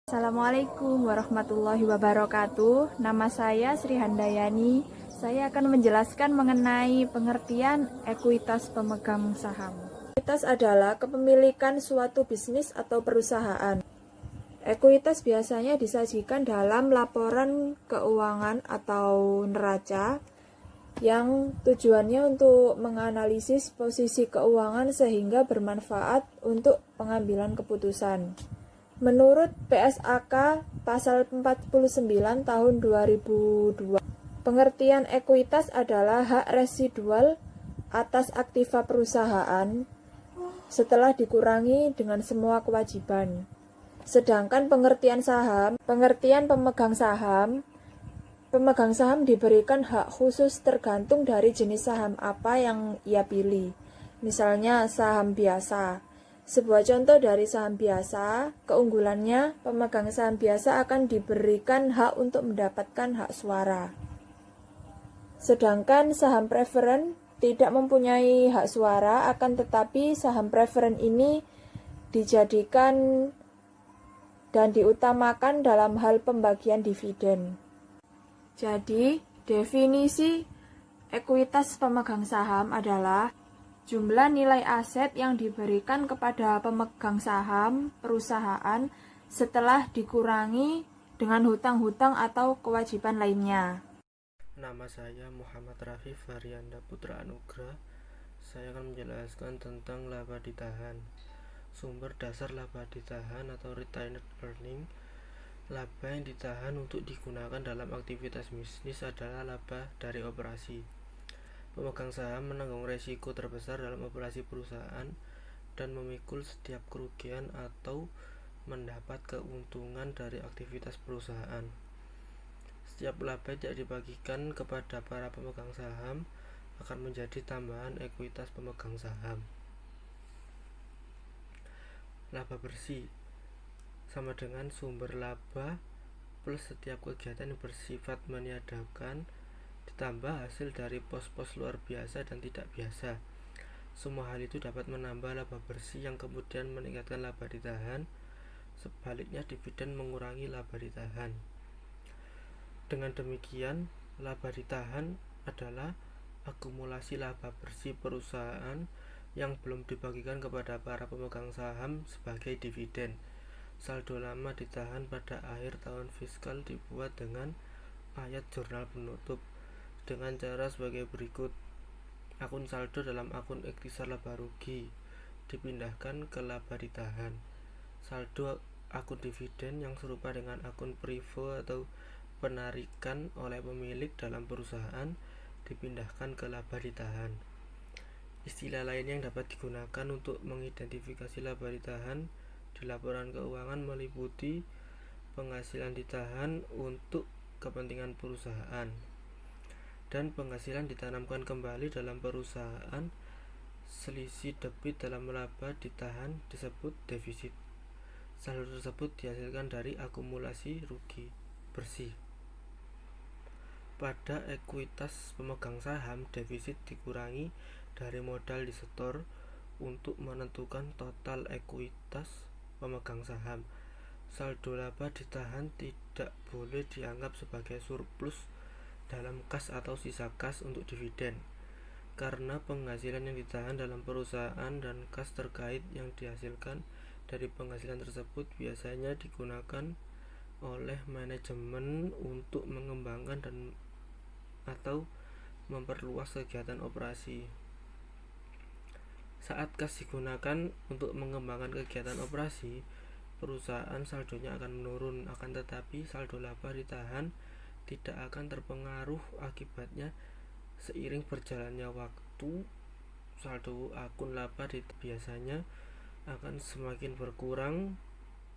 Assalamualaikum warahmatullahi wabarakatuh. Nama saya Sri Handayani. Saya akan menjelaskan mengenai pengertian ekuitas pemegang saham. Ekuitas adalah kepemilikan suatu bisnis atau perusahaan. Ekuitas biasanya disajikan dalam laporan keuangan atau neraca yang tujuannya untuk menganalisis posisi keuangan sehingga bermanfaat untuk pengambilan keputusan. Menurut PSAK pasal 49 tahun 2002, pengertian ekuitas adalah hak residual atas aktiva perusahaan setelah dikurangi dengan semua kewajiban. Sedangkan pengertian pemegang saham diberikan hak khusus tergantung dari jenis saham apa yang ia pilih. Misalnya saham biasa. Sebuah contoh dari saham biasa, keunggulannya pemegang saham biasa akan diberikan hak untuk mendapatkan hak suara. Sedangkan saham preferen tidak mempunyai hak suara, akan tetapi saham preferen ini dijadikan dan diutamakan dalam hal pembagian dividen. Jadi, definisi ekuitas pemegang saham adalah jumlah nilai aset yang diberikan kepada pemegang saham perusahaan setelah dikurangi dengan hutang-hutang atau kewajiban lainnya. Nama saya Muhammad Rafif Haryanda Putra Anugrah. Saya akan menjelaskan tentang laba ditahan. Sumber dasar laba ditahan atau retained earning. Laba yang ditahan untuk digunakan dalam aktivitas bisnis adalah laba dari operasi. Pemegang saham menanggung resiko terbesar dalam operasi perusahaan dan memikul setiap kerugian atau mendapat keuntungan dari aktivitas perusahaan. Setiap laba yang dibagikan kepada para pemegang saham akan menjadi tambahan ekuitas pemegang saham. Laba bersih sama dengan sumber laba plus setiap kegiatan yang bersifat meniadakan ditambah hasil dari pos-pos luar biasa dan tidak biasa. Semua hal itu dapat menambah laba bersih yang kemudian meningkatkan laba ditahan. Sebaliknya, dividen mengurangi laba ditahan. Dengan demikian, laba ditahan adalah akumulasi laba bersih perusahaan yang belum dibagikan kepada para pemegang saham sebagai dividen. Saldo lama ditahan pada akhir tahun fiskal dibuat dengan ayat jurnal penutup dengan cara sebagai berikut. Akun saldo dalam akun ikhtisar laba rugi dipindahkan ke laba ditahan. Saldo akun dividen yang serupa dengan akun privo atau penarikan oleh pemilik dalam perusahaan dipindahkan ke laba ditahan. Istilah lain yang dapat digunakan untuk mengidentifikasi laba ditahan di laporan keuangan meliputi penghasilan ditahan untuk kepentingan perusahaan dan penghasilan ditanamkan kembali dalam perusahaan. Selisih debit dalam laba ditahan disebut defisit. Saldo tersebut dihasilkan dari akumulasi rugi bersih. Pada ekuitas pemegang saham, defisit dikurangi dari modal disetor untuk menentukan total ekuitas pemegang saham. Saldo laba ditahan tidak boleh dianggap sebagai surplus dalam kas atau sisa kas untuk dividen, karena penghasilan yang ditahan dalam perusahaan dan kas terkait yang dihasilkan dari penghasilan tersebut biasanya digunakan oleh manajemen untuk mengembangkan dan atau memperluas kegiatan operasi. Saat kas digunakan untuk mengembangkan kegiatan operasi, perusahaan saldonya akan menurun, akan tetapi saldo laba ditahan tidak akan terpengaruh akibatnya. Seiring berjalannya waktu, saldo akun laba biasanya akan semakin berkurang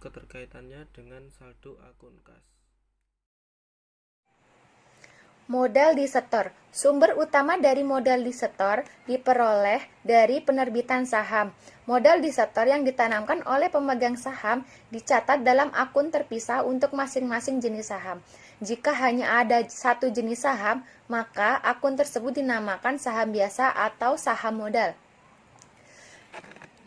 keterkaitannya dengan saldo akun kas. Modal disetor. Sumber utama dari modal disetor diperoleh dari penerbitan saham. Modal disetor yang ditanamkan oleh pemegang saham dicatat dalam akun terpisah untuk masing-masing jenis saham. Jika hanya ada satu jenis saham, maka akun tersebut dinamakan saham biasa atau saham modal.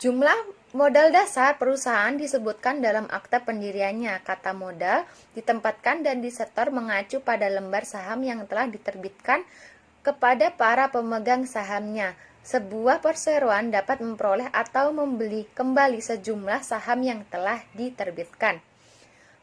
Jumlah Modal dasar perusahaan disebutkan dalam akta pendiriannya. Kata modal ditempatkan dan disetor mengacu pada lembar saham yang telah diterbitkan kepada para pemegang sahamnya. Sebuah perseroan dapat memperoleh atau membeli kembali sejumlah saham yang telah diterbitkan.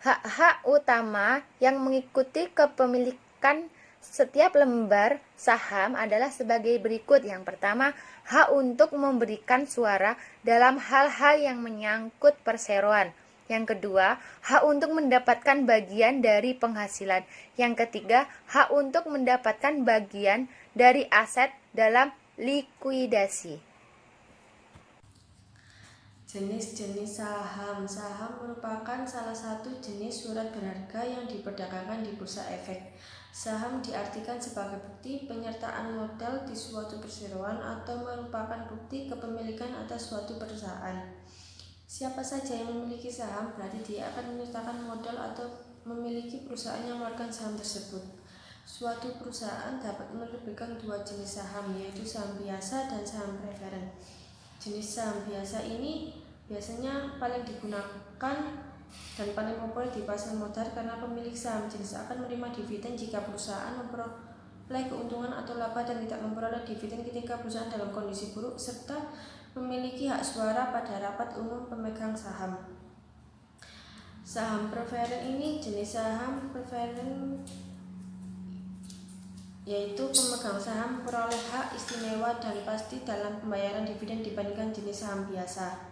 Hak-hak utama yang mengikuti kepemilikan setiap lembar saham adalah sebagai berikut. Yang pertama, hak untuk memberikan suara dalam hal-hal yang menyangkut perseroan. Yang kedua, hak untuk mendapatkan bagian dari penghasilan. Yang ketiga, hak untuk mendapatkan bagian dari aset dalam likuidasi. Jenis-jenis saham. Saham merupakan salah satu jenis surat berharga yang diperdagangkan di bursa efek. Saham diartikan sebagai bukti penyertaan modal di suatu perseroan atau merupakan bukti kepemilikan atas suatu perusahaan. Siapa saja yang memiliki saham berarti dia akan menyertakan modal atau memiliki perusahaan yang mengeluarkan saham tersebut. Suatu perusahaan dapat menerbitkan dua jenis saham, yaitu saham biasa dan saham preferen. Jenis saham biasa ini biasanya paling digunakan dan paling populer di pasar modal karena pemilik saham jenis akan menerima dividen jika perusahaan memperoleh keuntungan atau laba dan tidak memperoleh dividen ketika perusahaan dalam kondisi buruk, serta memiliki hak suara pada rapat umum pemegang saham. Saham preferen ini jenis saham preferen yaitu pemegang saham memperoleh hak istimewa dan pasti dalam pembayaran dividen dibandingkan jenis saham biasa.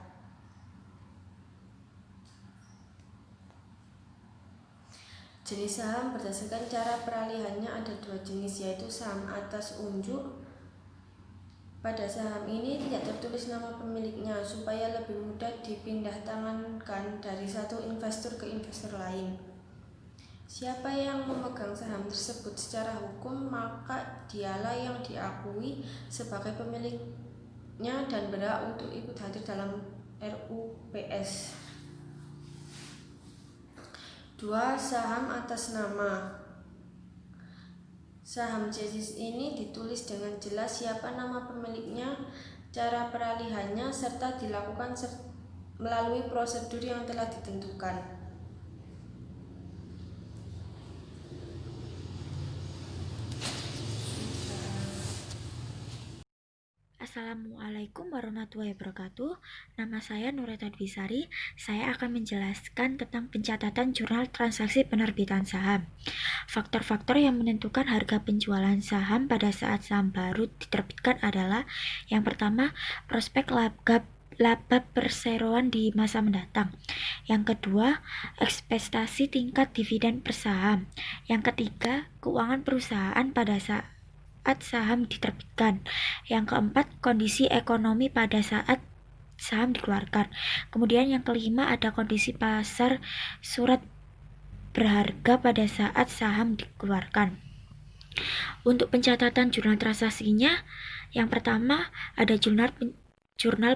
Jenis saham berdasarkan cara peralihannya ada dua jenis, yaitu saham atas unjuk. Pada saham ini tidak tertulis nama pemiliknya supaya lebih mudah dipindah tangankan dari satu investor ke investor lain. Siapa yang memegang saham tersebut secara hukum, maka dialah yang diakui sebagai pemiliknya dan berhak untuk ikut hadir dalam RUPS. 2. Saham atas nama. Saham jenis ini ditulis dengan jelas siapa nama pemiliknya, cara peralihannya, serta dilakukan melalui prosedur yang telah ditentukan. Assalamualaikum warahmatullahi wabarakatuh. Nama saya Nureta Dwisari. Saya akan menjelaskan tentang pencatatan jurnal transaksi penerbitan saham. Faktor-faktor yang menentukan harga penjualan saham pada saat saham baru diterbitkan adalah: yang pertama, prospek laba perseroan di masa mendatang. Yang kedua, ekspektasi tingkat dividen per saham. Yang ketiga, keuangan perusahaan pada saat saham diterbitkan. Yang keempat, kondisi ekonomi pada saat saham dikeluarkan. Kemudian yang kelima, ada kondisi pasar surat berharga pada saat saham dikeluarkan. Untuk pencatatan jurnal transaksinya, yang pertama ada jurnal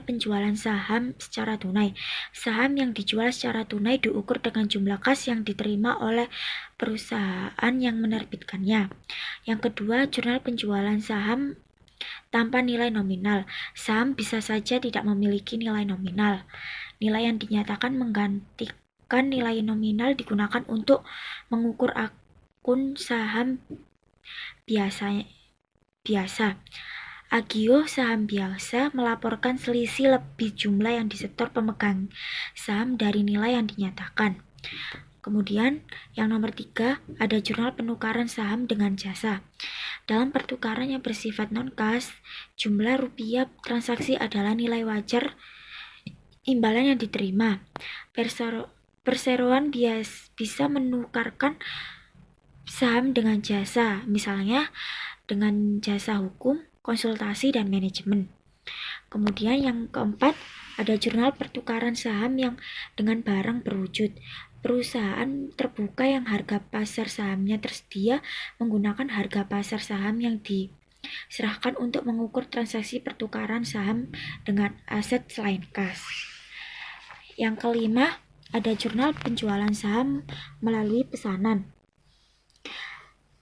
penjualan saham secara tunai. Saham yang dijual secara tunai diukur dengan jumlah kas yang diterima oleh perusahaan yang menerbitkannya. Yang kedua, jurnal penjualan saham tanpa nilai nominal. Saham bisa saja tidak memiliki nilai nominal. Nilai yang dinyatakan menggantikan nilai nominal digunakan untuk mengukur akun saham biasa. Agio saham biasa melaporkan selisih lebih jumlah yang disetor pemegang saham dari nilai yang dinyatakan. Kemudian yang nomor 3, ada jurnal penukaran saham dengan jasa. Dalam pertukaran yang bersifat non-kas, jumlah rupiah transaksi adalah nilai wajar imbalan yang diterima. Perseroan bisa menukarkan saham dengan jasa, misalnya dengan jasa hukum, konsultasi, dan manajemen. Kemudian yang keempat, ada jurnal pertukaran saham yang dengan barang berwujud. Perusahaan terbuka yang harga pasar sahamnya tersedia menggunakan harga pasar saham yang diserahkan untuk mengukur transaksi pertukaran saham dengan aset selain kas. Yang kelima, ada jurnal penjualan saham melalui pesanan.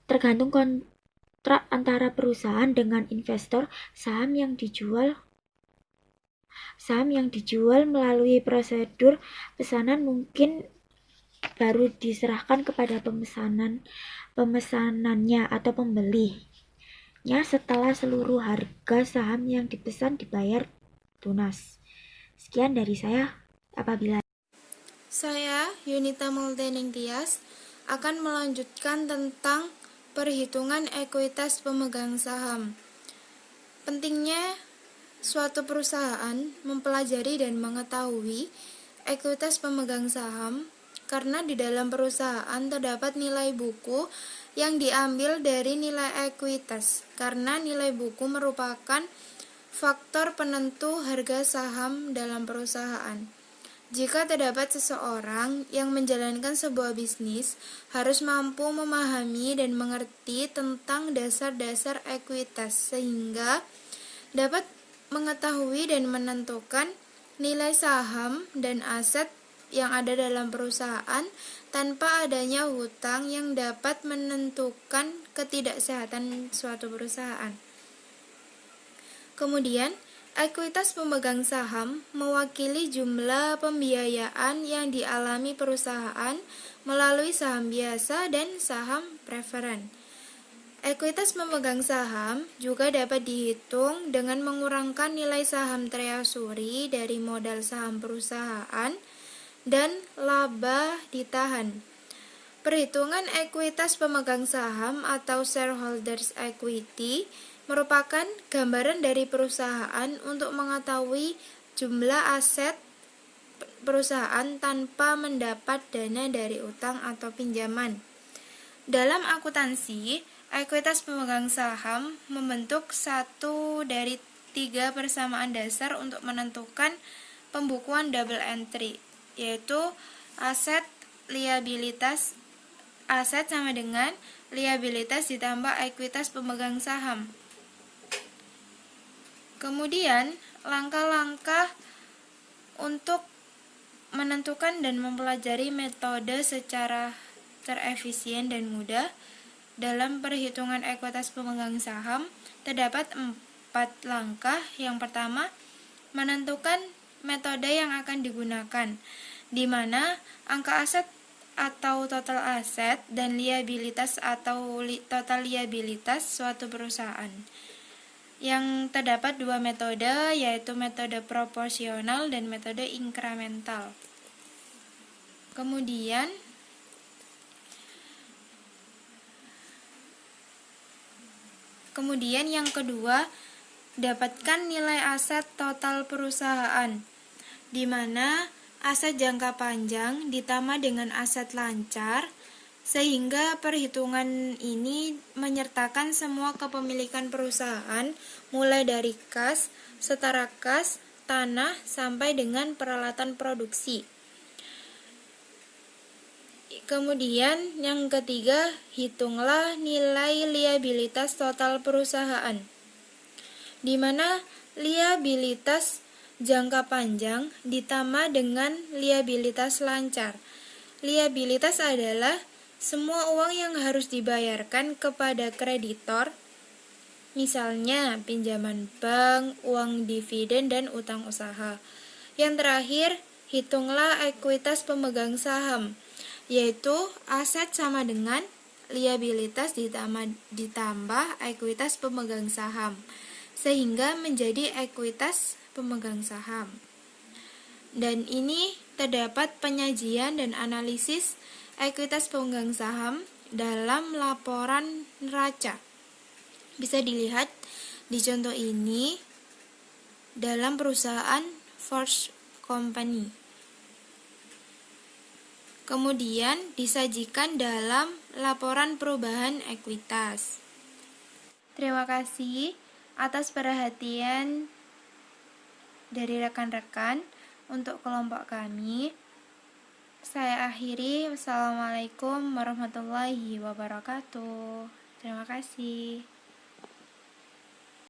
Tergantung kontrak antara perusahaan dengan investor, saham yang dijual Saham yang dijual melalui prosedur pesanan mungkin baru diserahkan kepada pemesanannya atau pembelinya setelah seluruh harga saham yang dipesan dibayar lunas. Sekian dari saya. Apabila Saya, Yunita Muldening Tias, akan melanjutkan tentang perhitungan ekuitas pemegang saham. Pentingnya suatu perusahaan mempelajari dan mengetahui ekuitas pemegang saham karena di dalam perusahaan terdapat nilai buku yang diambil dari nilai ekuitas, karena nilai buku merupakan faktor penentu harga saham dalam perusahaan. Jika terdapat seseorang yang menjalankan sebuah bisnis, harus mampu memahami dan mengerti tentang dasar-dasar ekuitas, sehingga dapat mengetahui dan menentukan nilai saham dan aset yang ada dalam perusahaan tanpa adanya hutang yang dapat menentukan ketidaksehatan suatu perusahaan. Kemudian, ekuitas pemegang saham mewakili jumlah pembiayaan yang dialami perusahaan melalui saham biasa dan saham preferen. Ekuitas pemegang saham juga dapat dihitung dengan mengurangkan nilai saham treasury dari modal saham perusahaan dan laba ditahan. Perhitungan ekuitas pemegang saham atau shareholders equity merupakan gambaran dari perusahaan untuk mengetahui jumlah aset perusahaan tanpa mendapat dana dari utang atau pinjaman. Dalam akuntansi, ekuitas pemegang saham membentuk satu dari 3 persamaan dasar untuk menentukan pembukuan double entry, yaitu aset sama dengan liabilitas ditambah ekuitas pemegang saham. Kemudian, langkah-langkah untuk menentukan dan mempelajari metode secara terefisien dan mudah dalam perhitungan ekuitas pemegang saham terdapat 4 langkah. Yang pertama, menentukan metode yang akan digunakan, di mana angka aset atau total aset dan liabilitas atau total liabilitas suatu perusahaan. Yang terdapat 2 metode, yaitu metode proporsional dan metode inkremental. Kemudian yang kedua, dapatkan nilai aset total perusahaan, di mana aset jangka panjang ditambah dengan aset lancar, sehingga perhitungan ini menyertakan semua kepemilikan perusahaan, mulai dari kas, setara kas, tanah, sampai dengan peralatan produksi. Kemudian yang ketiga, hitunglah nilai liabilitas total perusahaan, di mana liabilitas jangka panjang ditambah dengan liabilitas lancar. Liabilitas adalah semua uang yang harus dibayarkan kepada kreditor, misalnya pinjaman bank, uang dividen, dan utang usaha. Yang terakhir, hitunglah ekuitas pemegang saham, yaitu aset sama dengan liabilitas ditambah ekuitas pemegang saham, sehingga menjadi ekuitas pemegang saham. Dan ini terdapat penyajian dan analisis ekuitas pemegang saham dalam laporan neraca. Bisa dilihat di contoh ini dalam perusahaan Ford Company. Kemudian disajikan dalam laporan perubahan ekuitas. Terima kasih atas perhatian dari rekan-rekan untuk kelompok kami. Saya akhiri. Wassalamualaikum warahmatullahi wabarakatuh. Terima kasih.